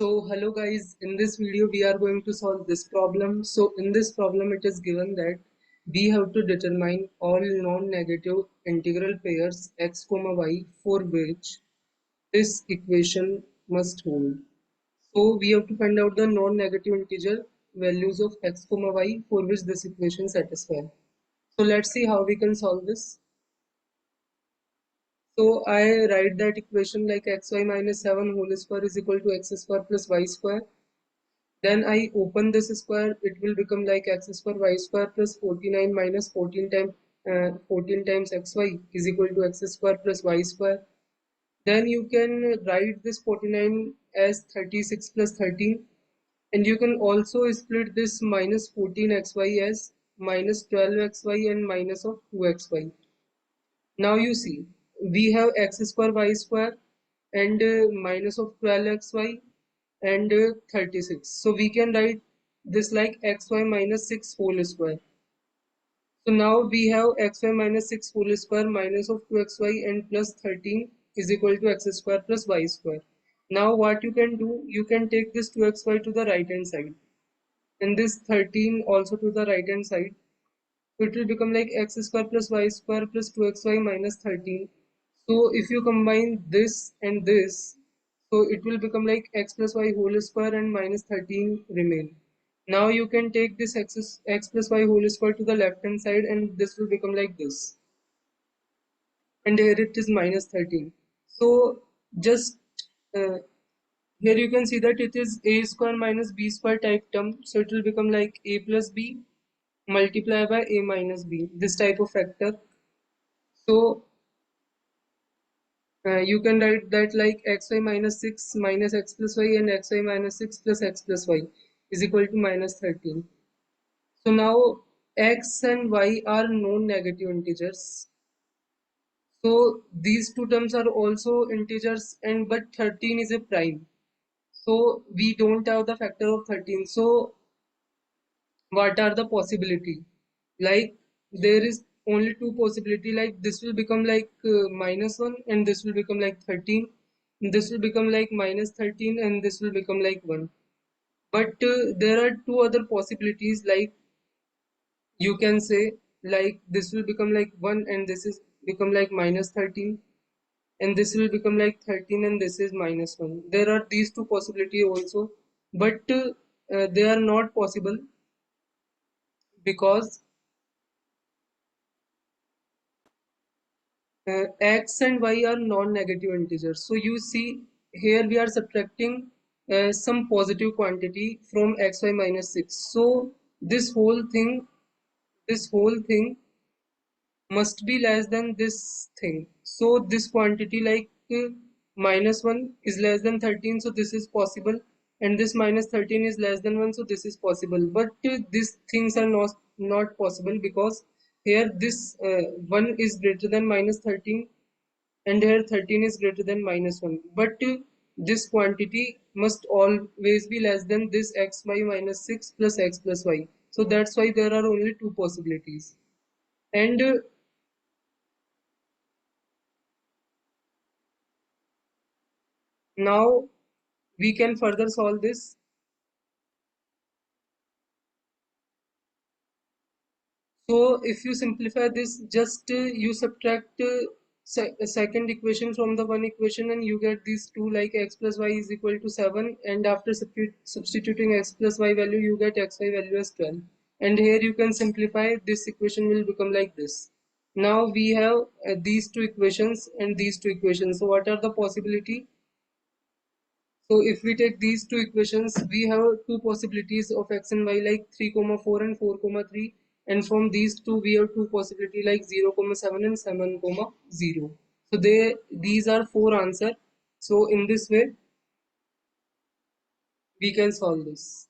So hello guys, in this video we are going to solve this problem. So in this problem it is given that we have to determine all non-negative integral pairs x comma y for which this equation must hold. So we have to find out the non-negative integer values of x comma y for which this equation satisfies. So let's see how we can solve this. So I write that equation like xy minus 7 whole square is equal to x square plus y square. Then I open this square, it will become like x square y square plus 49 minus 14 times xy is equal to x square plus y square. Then you can write this 49 as 36 plus 13, and you can also split this minus 14xy as minus 12xy and minus of 2xy. Now you see, we have x square y square and minus of 12xy and 36. So we can write this like xy minus 6 whole square. So now we have xy minus 6 whole square minus of 2xy and plus 13 is equal to x square plus y square. Now what you can do, you can take this 2xy to the right hand side and this 13 also to the right hand side. It will become like x square plus y square plus 2xy minus 13. So if you combine this and this, so it will become like x plus y whole square and minus 13 remain. Now you can take this x plus y whole square to the left hand side and this will become like this. And here it is minus 13. So just uh, here you can see that it is a square minus b square type term. So it will become like a plus b multiply by a minus b, this type of factor. So you can write that like xy minus 6 minus x plus y and xy minus 6 plus x plus y is equal to minus 13. So now x and y are non-negative integers. So these two terms are also integers, and but 13 is a prime. So we don't have the factor of 13. So what are the possibility? Like there is only two possibility, like this will become like minus 1 and this will become like 13, this will become like minus 13 and this will become like 1. But there are two other possibilities, like you can say like this will become like 1 and this is become like minus 13, and this will become like 13 and this is minus 1. There are these two possibility also, but they are not possible because x and y are non-negative integers. So you see here we are subtracting some positive quantity from xy minus 6. So this whole thing must be less than this thing. So this quantity like minus 1 is less than 13, so this is possible, and this minus 13 is less than 1, so this is possible. But these things are not possible because here this 1 is greater than minus 13 and here 13 is greater than minus 1. But this quantity must always be less than this xy minus 6 plus x plus y. So that's why there are only two possibilities. And now we can further solve this. So if you simplify this, just you subtract second equation from the one equation and you get these two, like x plus y is equal to 7, and after substituting x plus y value you get xy value as 12, and here you can simplify, this equation will become like this. Now we have these two equations and these two equations. So what are the possibility? So if we take these two equations, we have two possibilities of x and y like 3 comma 4 and 4 comma 3, and from these two we have two possibility like 0 comma 7 and 7 comma 0. So these are four answer. So in this way we can solve this.